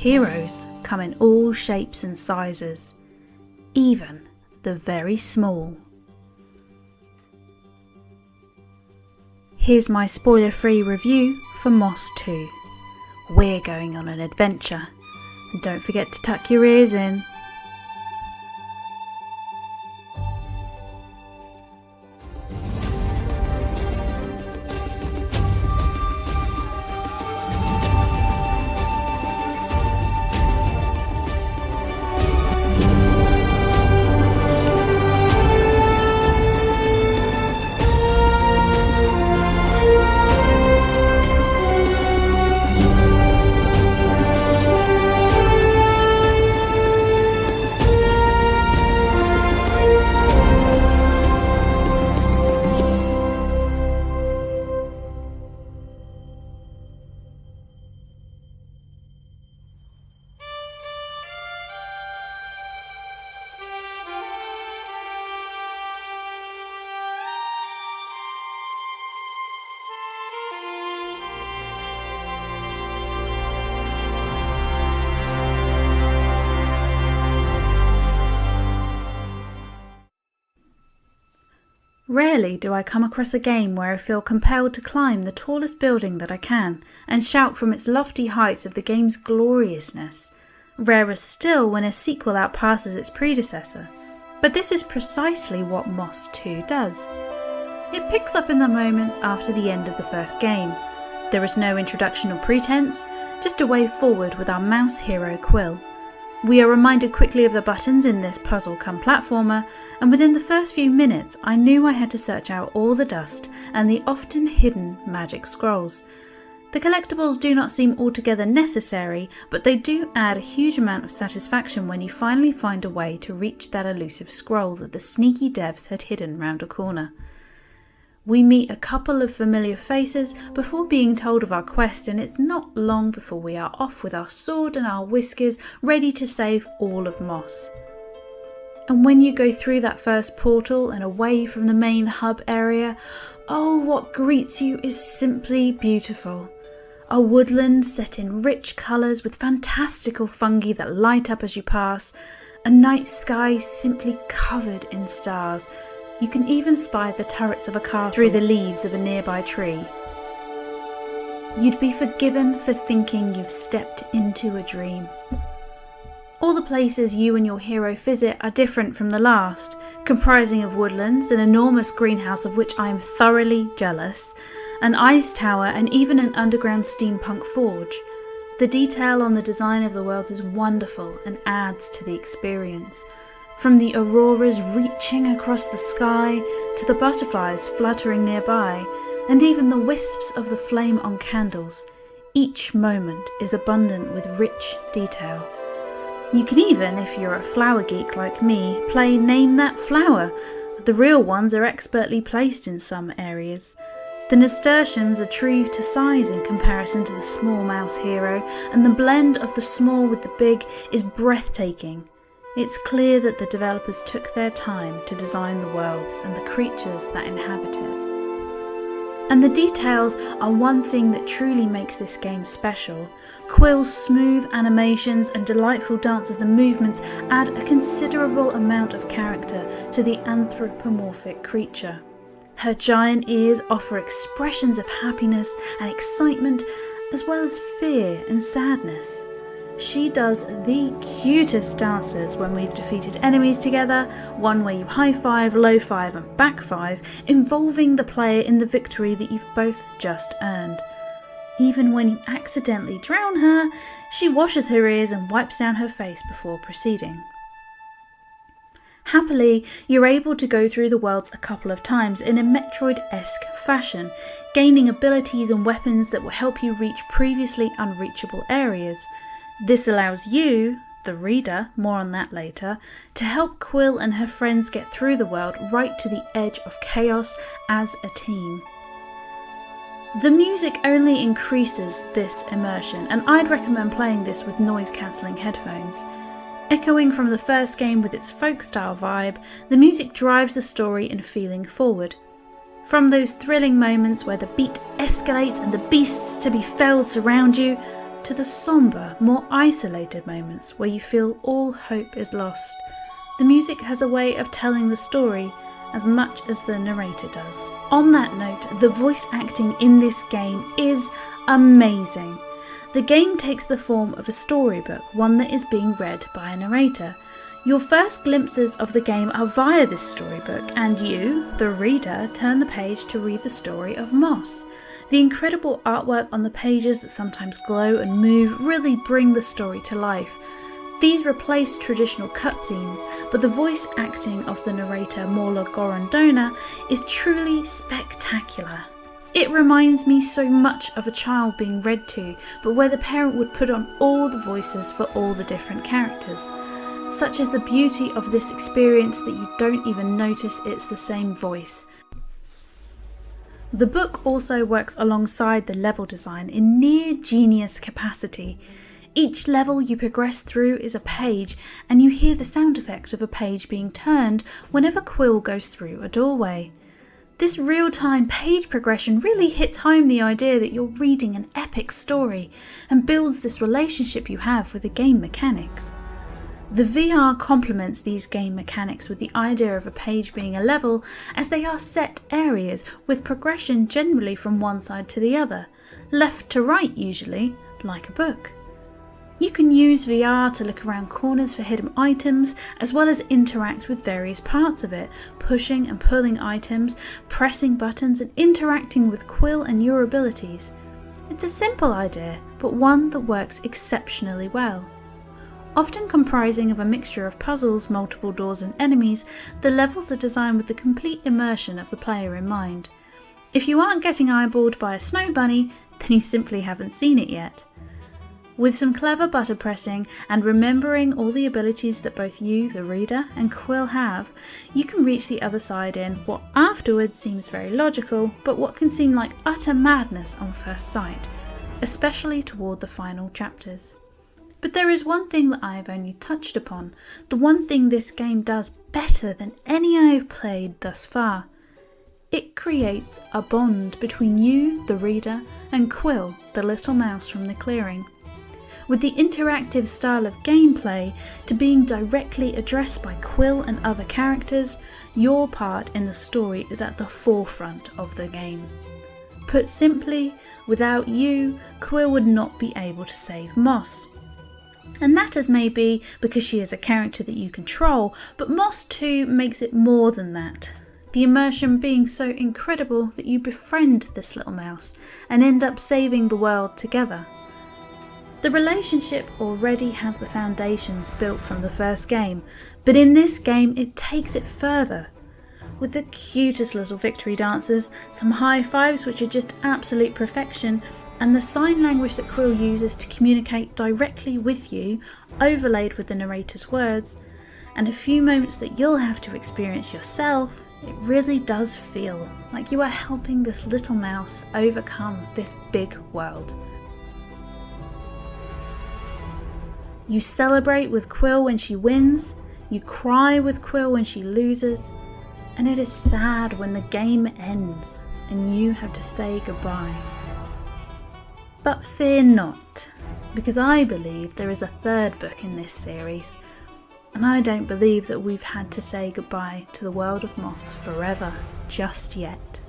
Heroes come in all shapes and sizes, even the very small. Here's my spoiler-free review for Moss 2. We're going on an adventure, and don't forget to tuck your ears in. Rarely do I come across a game where I feel compelled to climb the tallest building that I can and shout from its lofty heights of the game's gloriousness. Rarer still when a sequel outpasses its predecessor. But this is precisely what Moss 2 does. It picks up in the moments after the end of the first game. There is no introduction or pretense, just a way forward with our mouse hero Quill. We are reminded quickly of the buttons in this puzzle-cum-platformer, and within the first few minutes I knew I had to search out all the dust and the often hidden magic scrolls. The collectibles do not seem altogether necessary, but they do add a huge amount of satisfaction when you finally find a way to reach that elusive scroll that the sneaky devs had hidden round a corner. We meet a couple of familiar faces before being told of our quest, and it's not long before we are off with our sword and our whiskers ready to save all of Moss. And when you go through that first portal and away from the main hub area, oh, what greets you is simply beautiful. A woodland set in rich colours with fantastical fungi that light up as you pass, a night sky simply covered in stars. You can even spy the turrets of a castle through the leaves of a nearby tree. You'd be forgiven for thinking you've stepped into a dream. All the places you and your hero visit are different from the last, comprising of woodlands, an enormous greenhouse of which I am thoroughly jealous, an ice tower, and even an underground steampunk forge. The detail on the design of the worlds is wonderful and adds to the experience. From the auroras reaching across the sky to the butterflies fluttering nearby, and even the wisps of the flame on candles, each moment is abundant with rich detail. You can even, if you're a flower geek like me, play Name That Flower. The real ones are expertly placed in some areas. The nasturtiums are true to size in comparison to the small mouse hero, and the blend of the small with the big is breathtaking. It's clear that the developers took their time to design the worlds and the creatures that inhabit it. And the details are one thing that truly makes this game special. Quill's smooth animations and delightful dances and movements add a considerable amount of character to the anthropomorphic creature. Her giant ears offer expressions of happiness and excitement, as well as fear and sadness. She does the cutest dances when we've defeated enemies together, one where you high five, low five and back five, involving the player in the victory that you've both just earned. Even when you accidentally drown her, she washes her ears and wipes down her face before proceeding. Happily, you're able to go through the worlds a couple of times in a Metroid-esque fashion, gaining abilities and weapons that will help you reach previously unreachable areas. This allows you, the reader, more on that later, to help Quill and her friends get through the world right to the edge of chaos as a team. The music only increases this immersion, and I'd recommend playing this with noise-cancelling headphones. Echoing from the first game with its folk-style vibe, the music drives the story and feeling forward. From those thrilling moments where the beat escalates and the beasts to be felled surround you, to the sombre, more isolated moments where you feel all hope is lost. The music has a way of telling the story as much as the narrator does. On that note, the voice acting in this game is amazing. The game takes the form of a storybook, one that is being read by a narrator. Your first glimpses of the game are via this storybook, and you, the reader, turn the page to read the story of Moss. The incredible artwork on the pages that sometimes glow and move really bring the story to life. These replace traditional cutscenes, but the voice acting of the narrator Morla Gorondona is truly spectacular. It reminds me so much of a child being read to, but where the parent would put on all the voices for all the different characters. Such is the beauty of this experience that you don't even notice it's the same voice. The book also works alongside the level design in near genius capacity. Each level you progress through is a page, and you hear the sound effect of a page being turned whenever Quill goes through a doorway. This real-time page progression really hits home the idea that you're reading an epic story and builds this relationship you have with the game mechanics. The VR complements these game mechanics with the idea of a page being a level, as they are set areas with progression generally from one side to the other, left to right usually, like a book. You can use VR to look around corners for hidden items, as well as interact with various parts of it, pushing and pulling items, pressing buttons and interacting with Quill and your abilities. It's a simple idea, but one that works exceptionally well. Often comprising of a mixture of puzzles, multiple doors and enemies, the levels are designed with the complete immersion of the player in mind. If you aren't getting eyeballed by a snow bunny, then you simply haven't seen it yet. With some clever button pressing and remembering all the abilities that both you, the reader, and Quill have, you can reach the other side in what afterwards seems very logical, but what can seem like utter madness on first sight, especially toward the final chapters. But there is one thing that I have only touched upon, the one thing this game does better than any I have played thus far. It creates a bond between you, the reader, and Quill, the little mouse from the clearing. With the interactive style of gameplay to being directly addressed by Quill and other characters, your part in the story is at the forefront of the game. Put simply, without you, Quill would not be able to save Moss. And that is maybe because she is a character that you control, but Moss too makes it more than that. The immersion being so incredible that you befriend this little mouse and end up saving the world together. The relationship already has the foundations built from the first game, but in this game it takes it further. With the cutest little victory dances, some high fives which are just absolute perfection, and the sign language that Quill uses to communicate directly with you, overlaid with the narrator's words, and a few moments that you'll have to experience yourself, it really does feel like you are helping this little mouse overcome this big world. You celebrate with Quill when she wins, you cry with Quill when she loses, and it is sad when the game ends and you have to say goodbye. But fear not, because I believe there is a third book in this series, and I don't believe that we've had to say goodbye to the world of Moss forever just yet.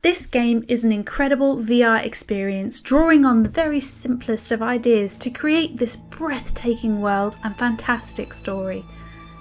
This game is an incredible VR experience, drawing on the very simplest of ideas to create this breathtaking world and fantastic story.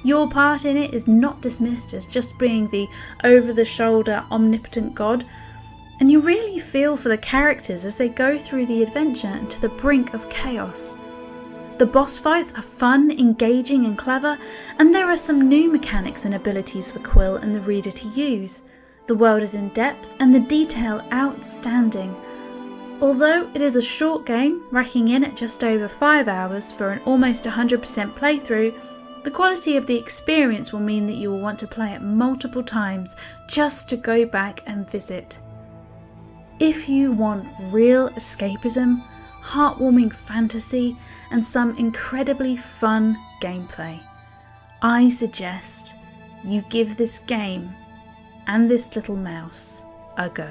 Your part in it is not dismissed as just being the over-the-shoulder omnipotent god, and you really feel for the characters as they go through the adventure and to the brink of chaos. The boss fights are fun, engaging and clever, and there are some new mechanics and abilities for Quill and the reader to use. The world is in depth and the detail outstanding. Although it is a short game, racking in at just over 5 hours for an almost 100% playthrough, the quality of the experience will mean that you will want to play it multiple times just to go back and visit. If you want real escapism, heartwarming fantasy, and some incredibly fun gameplay, I suggest you give this game and this little mouse a go.